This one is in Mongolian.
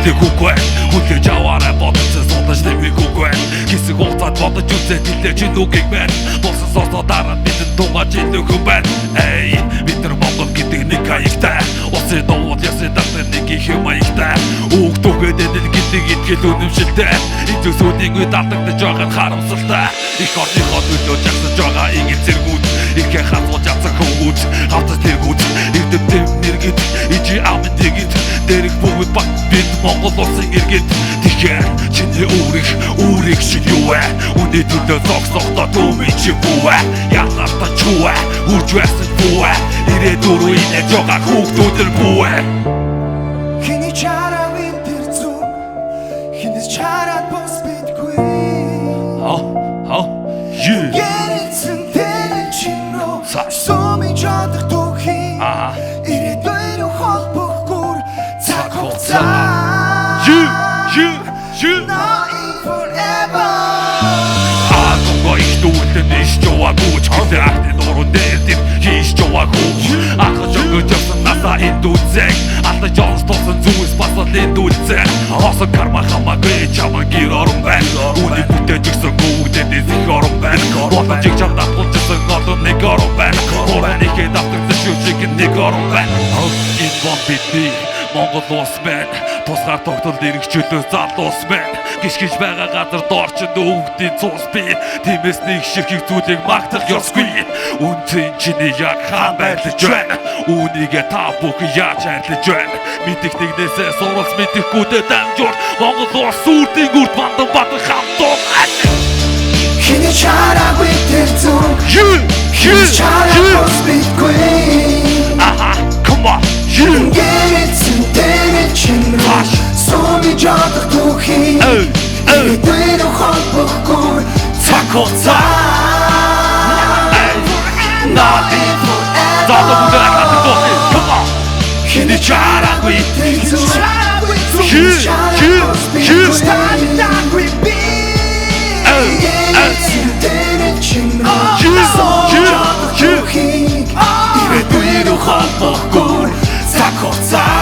хүлээх үгүй хүлээж аваарай бодсон судаж нэмэх үгүй хэсэг хугацаанд бодож үзээд хэлээч энэ үгийг байна болсон сонсоо дараа бидэнд тугаж илүү байна эй бид нар Монгол гэдэг нэг хаягтай усын довол ясын дагтар нэг их юм маягтай үг түгээд энэ гэдэг итгэл үнэмшилтэй энэ зүйлсүүдийг үед алдагдаж байгаад харамсалтай их орныхоо төлөө жагсаж байгаа игэл зэргүүд ихэ хатгуулж авсан хөвгүүд хавцас тэргүүд эрдэм нэргэд ижи амын дэгэд дэрэг бүгд баг бид Монгол улсын иргэд тэгэхээр чиний өөрийг шиг юу вэ үний төлөө зогсохдоо дүүмий чи бүү вэ ялгартаа чүү вэ үрж байсан бүү вэ ирээдүрөө инээж байгаа хүүхдүүд л бүү вэ Хиний чараа винтер зүг хинээс чараад бос битгүй Гэрэлсэн тэр чинроо сумын жадах духи ирээдүйн холбохгүй цаг хугацаа Агонго их дүүлэн иш жоваагүй ч гэдэг ахны нуруу дээр хийж жоваагүй ахаж өгөж явсан насаа энэ дүүлзэг алдаж онс тосон зүйлс басал энэ дүүлзэг осон карма хамаагүй чамаа гэр орон байна үний бүтээж өгсөн гүгдээ их орон байна бодож их чамдаа тулжсан одоо нэг орон байна орон ихэд автагдсан шүү шиг нэг орон байна энэ бомб бидний Монгол улс байна тусгаар тогтолд эргчлөө залуус байна гიშгэж байгаа газар доорчд өвгдийн цус би тиймээс нэг ширхэг зүйлийг магтах ёсгүй үнэн чиний яг хаан байлж байна үүнийгээ та бүхэн яаж хайрлаж байна мэдих нэгнээсээ суралц мэдэхгүйдээ дамжуул Монгол улс үрдийн үрд бандан бат хамтун Хиний чараагүй тэр зүг хинээс чараад бос битгүй come on Гэрэлсэн тэр чинроо сумын жадах духи ирээдүйн холбохгүй цаг хугацаа Хиний чараагүй тэр зүг хинээс чараад бос битгүй Гэрэлсэн тэр чинроо сумын жадах духи ирээдүйн холбохгүй цаг хугацаа